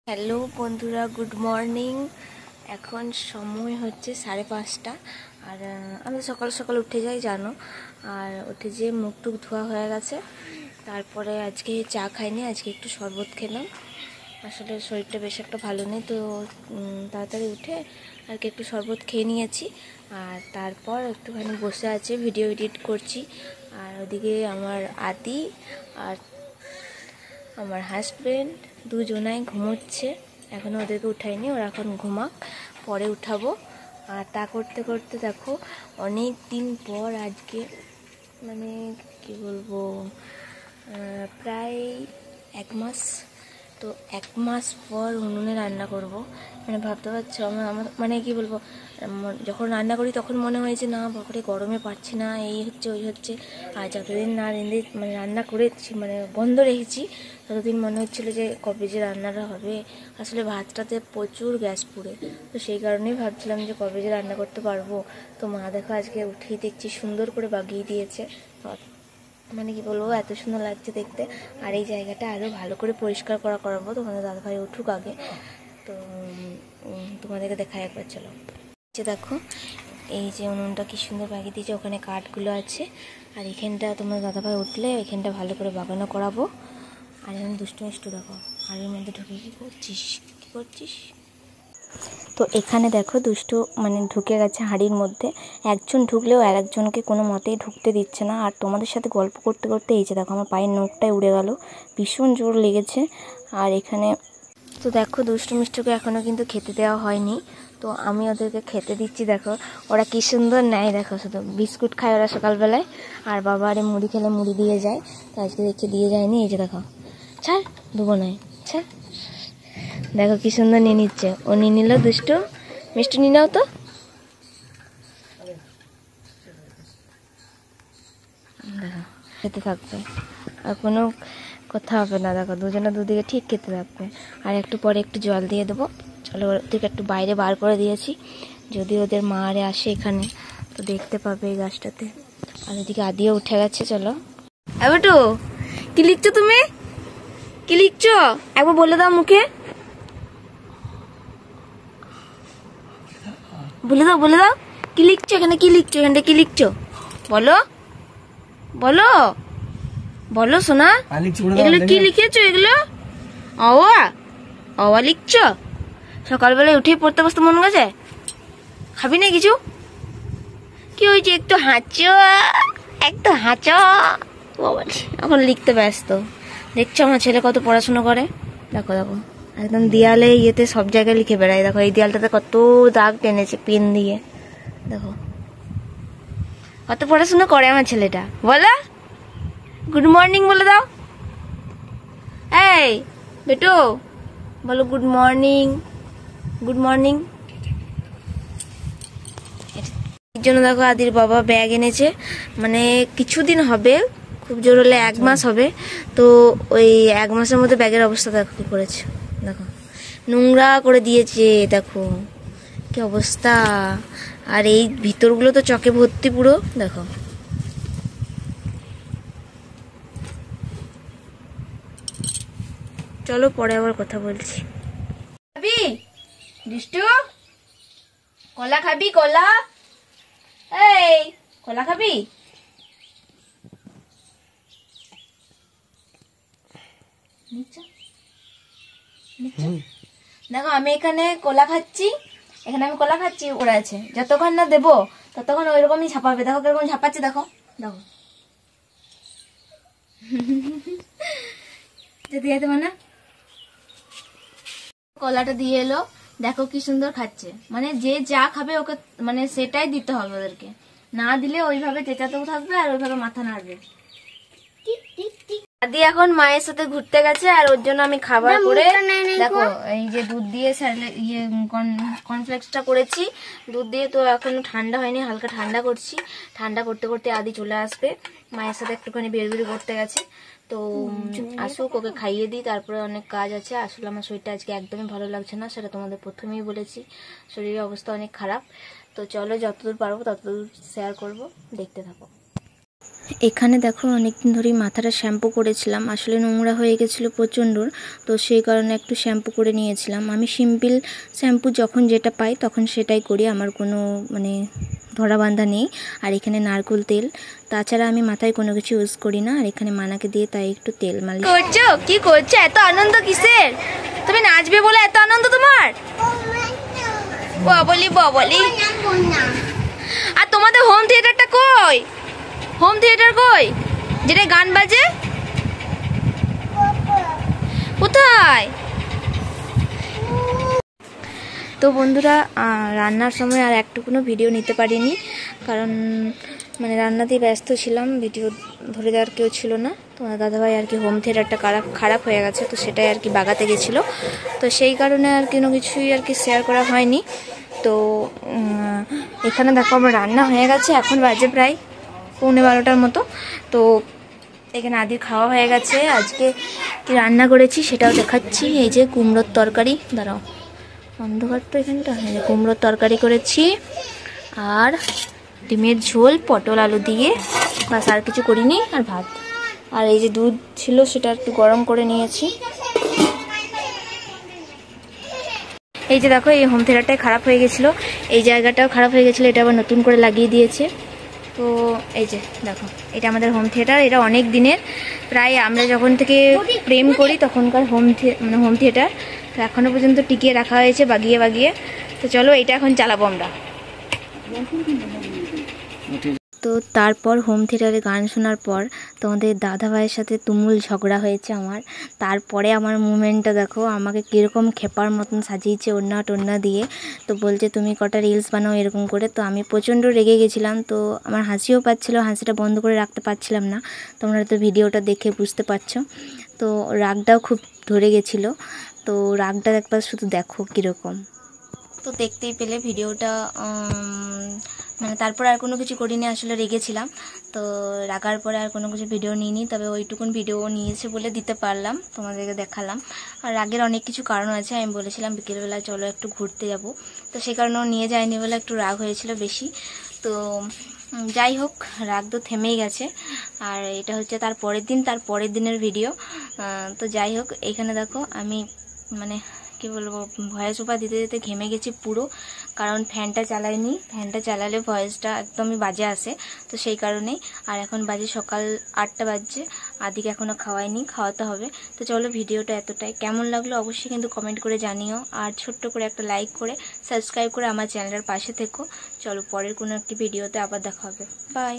Hello বন্ধুরা, good morning. এখন সময় হচ্ছে 5:30 আর আমরা সকাল সকাল উঠে যাই জানো। আর উঠে যেয়ে মুখ টুক ধোয়া হয়ে গেছে। তারপরে আজকে চা খাইনি, আজকে একটু শরবত খেলাম। আসলে শরীরটা বেশ একটা ভালো নেই, তো তাড়াতাড়ি উঠে আর কি একটু শরবত খেয়ে নিয়েছি। আর তারপর একটুখানি বসে আছে, ভিডিও এডিট করছি। আর ওদিকে আমার আদি আর আমার হাজব্যান্ড দুজনাই ঘুমোচ্ছে। এখনও ওদেরকে উঠাইনি, ওরা এখন ঘুমাক, পরে উঠাবো। আর তা করতে করতে দেখো অনেক দিন পর আজকে মানে কি বলবো, প্রায় 1 মাস, তো 1 মাস পর উনুনে রান্না করব। মানে ভাবতে পারছো আমার মানে কি বলবো, যখন রান্না করি তখন মনে হয় যে না বাবারে গরমে পারছি না, এই হচ্ছে ওই হচ্ছে। আর যতদিন না রেঁধে মানে রান্না করেছি, মানে বন্ধ রেখেছি, ততদিন মনে হচ্ছিলো যে কবে যে রান্নাটা হবে। আসলে ভাতটাতে প্রচুর গ্যাস পুড়ে, তো সেই কারণেই ভাবছিলাম যে কবে যে রান্না করতে পারবো। তো মা দেখো আজকে উঠেই দেখছি সুন্দর করে বাগিয়ে দিয়েছে। মানে কি বলবো, এত সুন্দর লাগছে দেখতে। আর এই জায়গাটা আরও ভালো করে পরিষ্কার করাবো। তোমাদের দাদাভাই উঠুক আগে, তো তোমাদেরকে দেখাই একবার, চলো। দেখো এই যে উনুনটা কি সুন্দর বাগিয়ে দিয়েছে, ওখানে কাঠগুলো আছে। আর এখানটা তোমার দাদাভাই উঠলে এখানটা ভালো করে বাগানো করাবো। আর এখানে দুষ্টু মিষ্টু দেখো, আর এর মধ্যে ঢুকে কী করছিস। তো এখানে দেখো দুষ্টু মানে ঢুকে গেছে হাঁড়ির মধ্যে। একজন ঢুকলেও আর একজনকে কোনো মতেই ঢুকতে দিচ্ছে না। আর তোমাদের সাথে গল্প করতে করতে এই যে দেখো আমার পায়ের নখটাই উড়ে গেল, ভীষণ জোর লেগেছে। আর এখানে তো দেখো দুষ্টু মিষ্টুকে এখনও কিন্তু খেতে দেওয়া হয়নি, তো আমি ওদেরকে খেতে দিচ্ছি। দেখো ওরা কী সুন্দর নেয়, দেখো শুধু বিস্কুট খায় ওরা সকালবেলায়। আর বাবা আরে মুড়ি খেলে মুড়ি দিয়ে যায়, তো আজকে দেখছি দিয়ে যায়নি। এই যে দেখো, ছাড় দেবো নয়, ছাড়। দেখো কি সুন্দর নিয়ে নিচ্ছে, ও নিয়ে নিল। দুষ্টু মিষ্টি নিয়ে নাও তো। দেখো খেতে থাকবে, আর কোনো কথা হবে না। দেখো দুজনে দুদিকে ঠিক খেতে থাকবে। আর একটু পরে একটু জল দিয়ে দেবো। চলো ওদেরকে একটু বাইরে বার করে দিয়েছি, যদি ওদের মা আরে আসে এখানে তো দেখতে পাবে এই গাছটাতে। আর এদিকে আদিও উঠে গেছে। চলো এবারটু, কি লিখছো তুমি, কি লিখছো একবার বলে দাও মুখে, বলে দাও কি লিখছো, এখানে কি লিখছো, এখানটা কি লিখছো, বলো বলো বলো সোনা। এগুলো কি লিখেছো, এগুলো অওয়া অওয়া লিখছো? সকালবেলায় উঠেই পড়তে বসতে মন গেছে, খাবি না কিছু? কি হয়েছে, একটু হাঁচো, একটু হাঁচো। বাবা এখন লিখতে ব্যস্ত। দেখছো আমার ছেলে কত পড়াশোনা করে, দেখো দেখো একদম দেয়ালে ইয়েতে সব জায়গায় লিখে বেড়ায়। দেখো এই দেয়ালটাতে কত দাগ টেনেছে পেন দিয়ে, দেখো কত পড়াশোনা করে আমার ছেলেটা। বলো গুড মর্নিং বলে দাও, এই বেটু বলো গুড মর্নিং, গুড মর্নিং। এর জন্য দেখো আদির বাবা ব্যাগ এনেছে, মানে কিছুদিন হবে, খুব জোর হলে 1 মাস হবে। তো ওই 1 মাসের মধ্যে ব্যাগের অবস্থা দেখো কি করেছে, দেখো নোংরা করে দিয়েছে, দেখো কি অবস্থা। আর এই ভিতরগুলো তো চকে ভর্তি পুরো, দেখো। চলো পরে আবার কথা বলছি। খাবি দুষ্টু, কলা খাবি, কলা, এই কলা খাবি? দেখো আমি এখানে কলা খাচ্ছি, ওরা আছে, যতক্ষণ না দেবো ততক্ষণ ওই রকমই ছাপাবে। দেখো কিরকম ছাপাচ্ছে, দেখো দেখো যদি মানে কলাটা দিয়ে এলো, দেখো কি সুন্দর খাচ্ছে। মানে যে যা খাবে ওকে মানে সেটাই দিতে হবে ওদেরকে, না দিলে ওইভাবে চেঁচাতেও থাকবে আর ওইভাবে মাথা নাড়বে। আদি এখন মায়ের সাথে ঘুরতে গেছে, আর ওর জন্য আমি খাবার করে দেখো এই যে দুধ দিয়ে ইয়ে কর্নফ্লেক্সটা করেছি দুধ দিয়ে। তো এখনো ঠান্ডা হয়নি, হালকা ঠান্ডা করছি। ঠান্ডা করতে করতে আদি চলে আসবে, মায়ের সাথে একটুখানি বেরবেরি করতে গেছে। তো আসুক, ওকে খাইয়ে দিই, তারপরে অনেক কাজ আছে। আসলে আমার শরীরটা আজকে একদমই ভালো লাগছে না, সেটা তোমাদের প্রথমেই বলেছি, শরীরের অবস্থা অনেক খারাপ। তো চলো যতদূর পারবো ততদূর শেয়ার করব, দেখতে থাকো। এখানে দেখো অনেকদিন ধরেই মাথাটা শ্যাম্পু করেছিলাম, আসলে নোংরা হয়ে গেছিলো প্রচণ্ড, তো সেই কারণে একটু শ্যাম্পু করে নিয়েছিলাম। আমি সিম্পল শ্যাম্পু যখন যেটা পাই তখন সেটাই করি, আমার কোনো মানে ধরা বাঁধা নেই। আর এখানে নারকেল তেল, তাছাড়া আমি মাথায় কোনো কিছু ইউজ করি না। আর এখানে মানাকে দিয়ে তাই একটু তেল মালিশ করছো। কি করছো? এত আনন্দ কিসের? তুমি নাচবে বলে এত আনন্দ তোমার? বলি বলি। আর তোমাদের হোম থিয়েটারটা কই? হোম থিয়েটার কই, যেটা গান বাজে? কোথায়? তো বন্ধুরা, রান্নার সময় আর একটুকুনো ভিডিও নিতে পারিনি, কারণ মানে রান্নাতেই ব্যস্ত ছিলাম, ভিডিও ধরে দেওয়ার কেউ ছিল না। তোমার দাদাভাই আর কি হোম থিয়েটারটা খারাপ হয়ে গেছে, তো সেটাই আর কি বাগাতে গেছিলো, তো সেই কারণে আর কোনো কিছুই আর কি শেয়ার করা হয়নি। তো এখানে দেখো আমার রান্না হয়ে গেছে, এখন বাজে প্রায় 11:15 মতো। তো এখানে আদির খাওয়া হয়ে গেছে। আজকে কি রান্না করেছি সেটাও দেখাচ্ছি। এই যে কুমড়োর তরকারি, দাঁড়াও অন্ধকার তো এখানটা, কুমড়োর তরকারি করেছি, আর ডিমের ঝোল পটল আলু দিয়ে, বাস আর কিছু করিনি, আর ভাত। আর এই যে দুধ ছিল সেটা একটু গরম করে নিয়েছি। এই যে দেখো এই হোম থিয়েটারটাই খারাপ হয়ে গেছিলো, এই জায়গাটাও খারাপ হয়ে গেছিলো, এটা আবার নতুন করে লাগিয়ে দিয়েছে। তো এই যে দেখো এটা আমাদের হোম থিয়েটার, এটা অনেক দিনের, প্রায় আমরা যখন থেকে প্রেম করি তখনকার হোম থিয়েটার, তো এখনও পর্যন্ত টিকিয়ে রাখা হয়েছে বাগিয়ে বাগিয়ে। তো চলো এটা এখন চালাবো আমরা। তো তারপর হোম থিয়েটারে গান শোনার পর তোমাদের দাদা ভাইয়ের সাথে তুমুল ঝগড়া হয়েছে আমার। তারপরে আমার মুভমেন্টটা দেখো, আমাকে কীরকম খেপার মতন সাজিয়েছে ওড়না টোড়না দিয়ে। তো বলছে তুমি কটা রিলস বানাও এরকম করে। তো আমি প্রচণ্ড রেগে গেছিলাম, তো আমার হাসিও পাচ্ছিলো, হাসিটা বন্ধ করে রাখতে পারছিলাম না। তোমরা তো ভিডিওটা দেখে বুঝতে পারছো, তো রাগটাও খুব ধরে গেছিলো। তো রাগটা একবার শুধু দেখো কীরকম। তো দেখতেই পেলে ভিডিওটা, মানে তারপর আর কোনো কিছু করিনি, আসলে রেগেছিলাম। তো রাগার পরে আর কোনো কিছু ভিডিও নিইনি, তবে ওইটুকুন ভিডিও নিয়েছে বলে দিতে পারলাম, তোমাদেরকে দেখালাম। আর রাগের অনেক কিছু কারণ আছে, আমি বলেছিলাম বিকেলবেলা চলো একটু ঘুরতে যাব, তো সেই কারণেও নিয়ে যায়নি বলে একটু রাগ হয়েছিল বেশি। তো যাই হোক, রাগ তো থেমেই গেছে। আর এটা হচ্ছে তার পরের দিনের ভিডিও। তো যাই হোক, এইখানে দেখো আমি মানে কি বলবো, ভয়েস ওভার দিতে দিতে ঘেমে গেছি পুরো, কারণ ফ্যানটা চালাইনি, ফ্যানটা চালালে ভয়েসটা একদমই বাজে আসে, তো সেই কারণেই। আর এখন বাজে সকাল 8টা বাজছে, আদিকে এখনও খাওয়াইনি, খাওয়াতে হবে। তো চলো ভিডিওটা এতটাই, কেমন লাগলো অবশ্যই কিন্তু কমেন্ট করে জানিও, আর ছোট্ট করে একটা লাইক করে সাবস্ক্রাইব করে আমার চ্যানেলের পাশে থেকো। চলো পরের কোনো একটি ভিডিওতে আবার দেখা হবে, বাই।